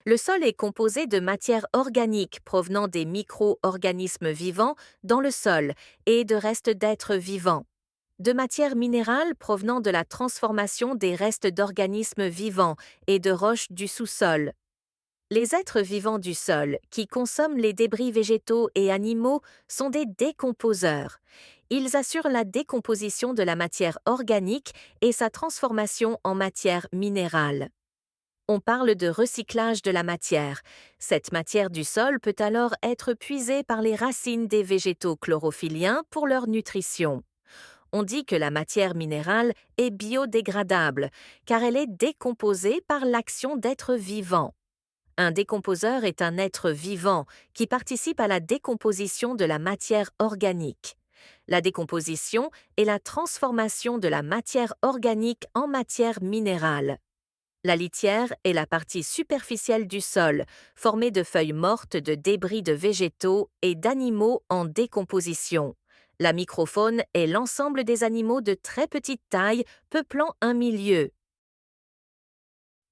Le sol est composé de matières organiques provenant des micro-organismes vivants dans le sol et de restes d'êtres vivants, de matières minérales provenant de la transformation des restes d'organismes vivants et de roches du sous-sol. Les êtres vivants du sol, qui consomment les débris végétaux et animaux, sont des décomposeurs. Ils assurent la décomposition de la matière organique et sa transformation en matière minérale. On parle de recyclage de la matière. Cette matière du sol peut alors être puisée par les racines des végétaux chlorophylliens pour leur nutrition. On dit que la matière minérale est biodégradable, car elle est décomposée par l'action d'êtres vivants. Un décomposeur est un être vivant qui participe à la décomposition de la matière organique. La décomposition est la transformation de la matière organique en matière minérale. La litière est la partie superficielle du sol, formée de feuilles mortes, de débris de végétaux et d'animaux en décomposition. La microfaune est l'ensemble des animaux de très petite taille peuplant un milieu.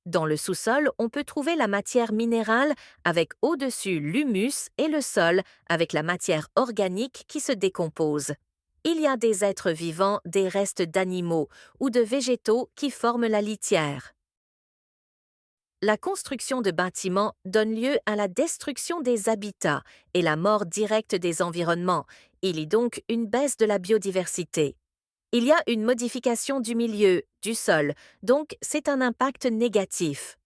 Dans le sous-sol, on peut trouver la matière minérale avec au-dessus l'humus et le sol avec la matière organique qui se décompose. Il y a des êtres vivants, des restes d'animaux ou de végétaux qui forment la litière. La construction de bâtiments donne lieu à la destruction des habitats et la mort directe des environnements. Il y a donc une baisse de la biodiversité. Il y a une modification du milieu, du sol, donc c'est un impact négatif.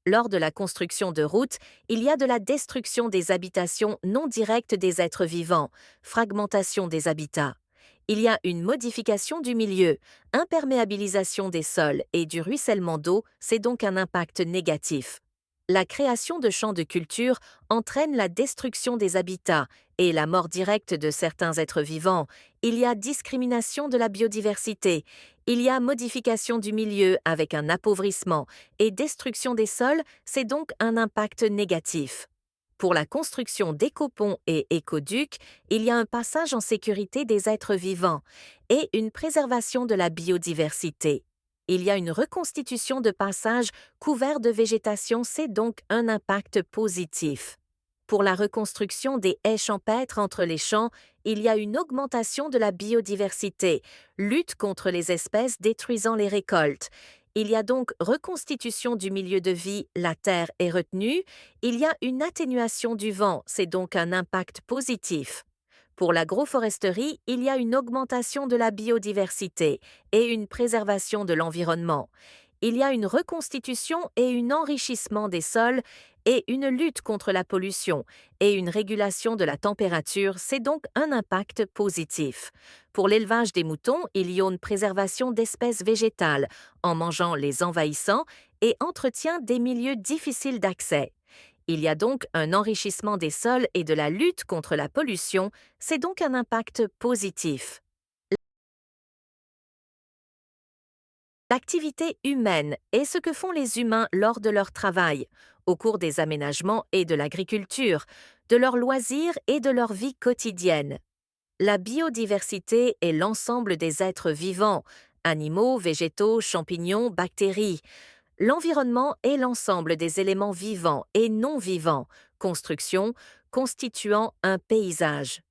Lors de la construction de routes, il y a de la destruction des habitations non directes des êtres vivants, fragmentation des habitats. Il y a une modification du milieu, imperméabilisation des sols et du ruissellement d'eau, c'est donc un impact négatif. La création de champs de culture entraîne la destruction des habitats et la mort directe de certains êtres vivants. Il y a discrimination de la biodiversité. Il y a modification du milieu avec un appauvrissement et destruction des sols, c'est donc un impact négatif. Pour la construction d'écoponts et écoducs, il y a un passage en sécurité des êtres vivants et une préservation de la biodiversité. Il y a une reconstitution de passages couverts de végétation, c'est donc un impact positif. Pour la reconstruction des haies champêtres entre les champs, il y a une augmentation de la biodiversité, lutte contre les espèces détruisant les récoltes. Il y a donc reconstitution du milieu de vie, la terre est retenue. Il y a une atténuation du vent, c'est donc un impact positif. Pour l'agroforesterie, il y a une augmentation de la biodiversité et une préservation de l'environnement. Il y a une reconstitution et un enrichissement des sols et une lutte contre la pollution et une régulation de la température, c'est donc un impact positif. Pour l'élevage des moutons, il y a une préservation d'espèces végétales en mangeant les envahissants et entretien des milieux difficiles d'accès. Il y a donc un enrichissement des sols et de la lutte contre la pollution, c'est donc un impact positif. L'activité humaine est ce que font les humains lors de leur travail, au cours des aménagements et de l'agriculture, de leurs loisirs et de leur vie quotidienne. La biodiversité est l'ensemble des êtres vivants, animaux, végétaux, champignons, bactéries. L'environnement est l'ensemble des éléments vivants et non vivants, construction, constituant un paysage.